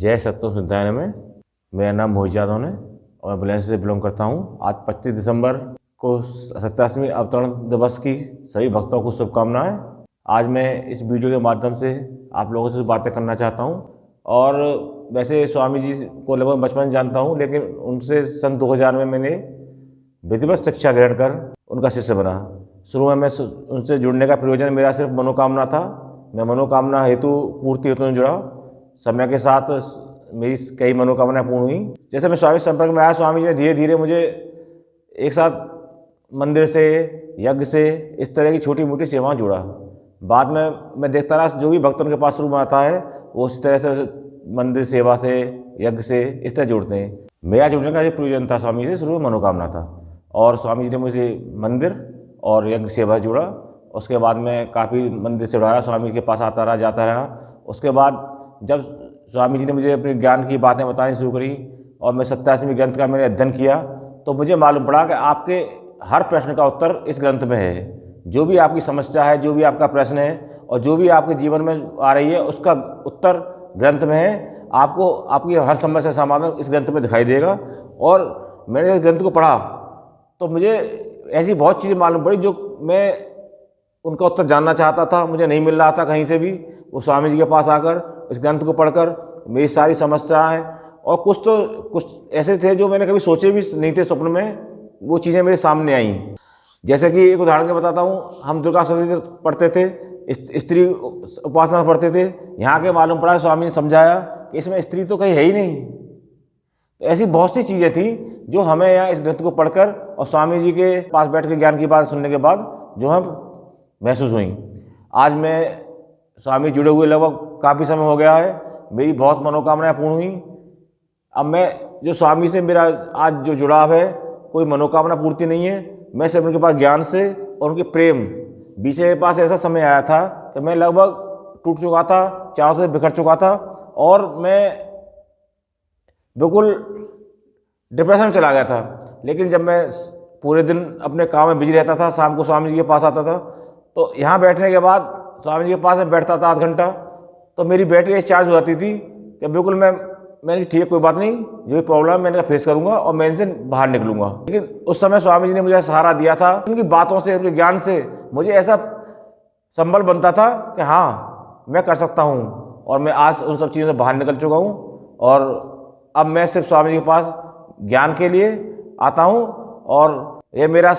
जय सत्यम सिद्धायन में। मेरा नाम मोहित यादव है और मैं बुलंदशहर से बिलोंग करता हूँ। आज 25 दिसंबर को 87वीं अवतरण दिवस की सभी भक्तों को शुभकामनाएं। आज मैं इस वीडियो के माध्यम से आप लोगों से बातें करना चाहता हूँ। और वैसे स्वामी जी को लगभग बचपन से जानता हूँ, लेकिन उनसे सन 2000 में मैंने विधिवत शिक्षा ग्रहण कर उनका शिष्य बना। शुरू में मैं उनसे जुड़ने का प्रयोजन मेरा सिर्फ मनोकामना था। मैं मनोकामना हेतु पूर्ति हेतु नहीं जुड़ा। समय के साथ मेरी कई मनोकामनाएं पूर्ण हुई। जैसे मैं स्वामी संपर्क में आया, स्वामी जी ने धीरे धीरे मुझे एक साथ मंदिर से, यज्ञ से, इस तरह की छोटी मोटी सेवाएं जुड़ा। बाद में मैं देखता रहा जो भी भक्त उनके पास शुरू में आता है वो उस तरह से मंदिर सेवा से, यज्ञ से इस तरह जुड़ते हैं। मेरा जुड़ने का जो प्रयोजन था स्वामी से शुरू में मनोकामना था, और स्वामी जी ने मुझे मंदिर और यज्ञ सेवा जुड़ा। उसके बाद मैं काफ़ी मंदिर से जुड़ा रहा, स्वामी के पास आता रहा, जाता रहा। उसके बाद जब स्वामी जी ने मुझे अपने ज्ञान की बातें बतानी शुरू करी और मैं 87वीं ग्रंथ का मैंने अध्ययन किया, तो मुझे मालूम पड़ा कि आपके हर प्रश्न का उत्तर इस ग्रंथ में है। जो भी आपकी समस्या है, जो भी आपका प्रश्न है और जो भी आपके जीवन में आ रही है, उसका उत्तर ग्रंथ में है। आपको आपकी हर समस्या समाधान इस ग्रंथ में दिखाई देगा। और मैंने इस ग्रंथ को पढ़ा तो मुझे ऐसी बहुत चीज़ें मालूम पड़ी जो मैं उनका उत्तर जानना चाहता था, मुझे नहीं मिल रहा था कहीं से भी। वो स्वामी जी के पास आकर इस ग्रंथ को पढ़कर मेरी सारी समस्याएं, और कुछ ऐसे थे जो मैंने कभी सोचे भी नहीं थे, स्वप्न में वो चीज़ें मेरे सामने आई। जैसे कि एक उदाहरण के बताता हूँ, हम दुर्गा सप्तशती पढ़ते थे, स्त्री उपासना पढ़ते थे। यहाँ के मालूम पड़ा, स्वामी ने समझाया कि इसमें स्त्री तो कहीं है ही नहीं। तो ऐसी बहुत सी चीज़ें थी जो हमें यहाँ इस ग्रंथ को पढ़कर और स्वामी जी के पास बैठ के ज्ञान की बात सुनने के बाद जो हम महसूस हुई। आज मैं स्वामी जुड़े हुए लगभग काफ़ी समय हो गया है। मेरी बहुत मनोकामनाएं पूर्ण हुई। अब मैं जो स्वामी से मेरा आज जो जुड़ाव है, कोई मनोकामना पूर्ति नहीं है। मैं सिर्फ उनके पास ज्ञान से और उनके प्रेम। बीच मेरे पास ऐसा समय आया था कि मैं लगभग टूट चुका था, चारों से बिखर चुका था और मैं बिल्कुल डिप्रेशन में चला गया था। लेकिन जब मैं पूरे दिन अपने काम में बिजी रहता था, शाम को स्वामी जी के पास आता था, तो यहाँ बैठने के बाद स्वामी जी के पास में बैठता था आध घंटा, तो मेरी बैटरी ऐसी चार्ज हो जाती थी कि बिल्कुल मैंने ठीक है, कोई बात नहीं, जो भी प्रॉब्लम है मैंने कहा फेस करूंगा और मैं इनसे बाहर निकलूंगा। लेकिन उस समय स्वामी जी ने मुझे सहारा दिया था। उनकी बातों से, उनके ज्ञान से मुझे ऐसा संबल बनता था कि हाँ, मैं कर सकता हूँ। और मैं आज उन सब चीज़ों से बाहर निकल चुका हूँ और अब मैं सिर्फ स्वामी जी के पास ज्ञान के लिए आता हूँ। और ये मेरा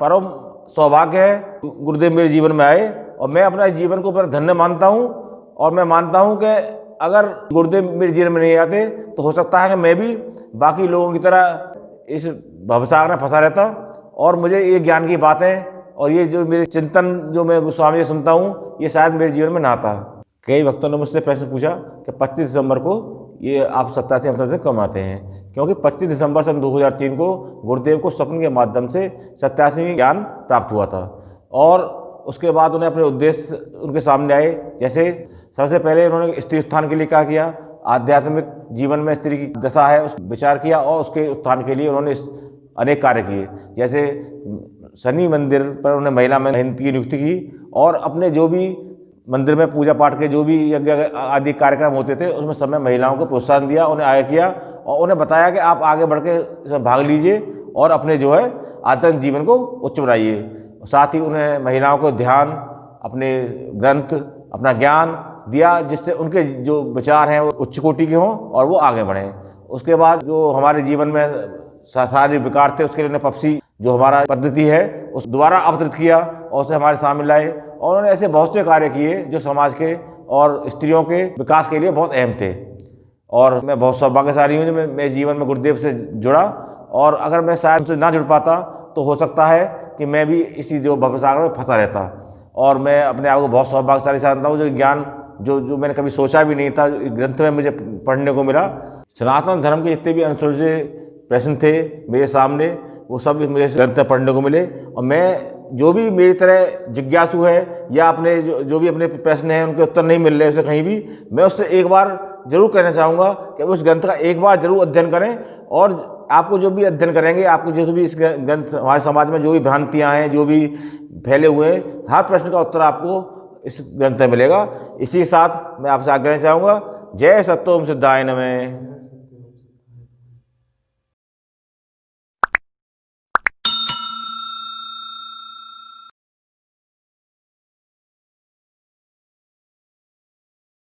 परम सौभाग्य है गुरुदेव मेरे जीवन में आए, और मैं अपना जीवन को पर धन्य मानता हूँ। और मैं मानता हूँ कि अगर गुरुदेव मेरे जीवन में नहीं आते तो हो सकता है कि मैं भी बाकी लोगों की तरह इस भवसागर में फंसा रहता, और मुझे ये ज्ञान की बातें और ये जो मेरे चिंतन जो मैं स्वामी से सुनता हूँ, ये शायद मेरे जीवन में ना आता। कई भक्तों ने मुझसे प्रश्न पूछा कि 25 दिसंबर को ये आप 87 अवतरण से कब आते हैं, क्योंकि 25 दिसंबर सन 2003 को गुरुदेव को स्वप्न के माध्यम से 87वीं ज्ञान प्राप्त हुआ था। और उसके बाद उन्हें अपने उद्देश्य उनके सामने आए। जैसे सबसे पहले उन्होंने स्त्री उत्थान के लिए क्या किया, आध्यात्मिक जीवन में स्त्री की दशा है उस विचार किया, और उसके उत्थान के लिए उन्होंने अनेक कार्य किए। जैसे शनि मंदिर पर उन्होंने महिला महंत की नियुक्ति की, और अपने जो भी मंदिर में पूजा पाठ के जो भी यज्ञ आदि कार्यक्रम होते थे उसमें समय महिलाओं को प्रोत्साहन दिया, उन्हें आगे किया और उन्हें बताया कि आप आगे बढ़ के भाग लीजिए और अपने जो है आध्यात्मिक जीवन को उच्च बनाइए। साथ ही उन्हें महिलाओं को ध्यान, अपने ग्रंथ, अपना ज्ञान दिया, जिससे उनके जो विचार हैं वो उच्च कोटि के हों और वो आगे बढ़ें। उसके बाद जो हमारे जीवन में सारे विकार थे, उसके लिए उन्हें पप्सी जो हमारा पद्धति है उस द्वारा अवतरित किया और उसे हमारे सामने लाए। और उन्होंने ऐसे बहुत से कार्य किए जो समाज के और स्त्रियों के विकास के लिए बहुत अहम थे। और मैं बहुत सौभाग्यशाली हूँ जो मैं जीवन में गुरुदेव से जुड़ा, और अगर मैं शायद उनसे ना जुड़ पाता तो हो सकता है कि मैं भी इसी जो भवसागर में फंसा रहता। और मैं अपने आप को बहुत सौभाग्यशाली समझता हूँ जो ज्ञान जो मैंने कभी सोचा भी नहीं था ग्रंथ में मुझे पढ़ने को मिला। सनातन धर्म के जितने भी अनसुलझे प्रश्न थे मेरे सामने, वो सब मुझे ग्रंथ में पढ़ने को मिले। और मैं जो भी मेरी तरह जिज्ञासु है या अपने जो भी अपने प्रश्न हैं उनके उत्तर नहीं मिल रहे उसे कहीं भी, मैं उससे एक बार जरूर कहना चाहूँगा कि उस ग्रंथ का एक बार जरूर अध्ययन करें। और आपको जो भी अध्ययन करेंगे, आपको जो भी इस ग्रंथ, हमारे समाज में जो भी भ्रांतियाँ हैं, जो भी फैले हुए हैं, हर प्रश्न का उत्तर आपको इस ग्रंथ में मिलेगा। इसी के साथ मैं आपसे आग्रह चाहूँगा, जय सत्तोम सिद्धाय नमः।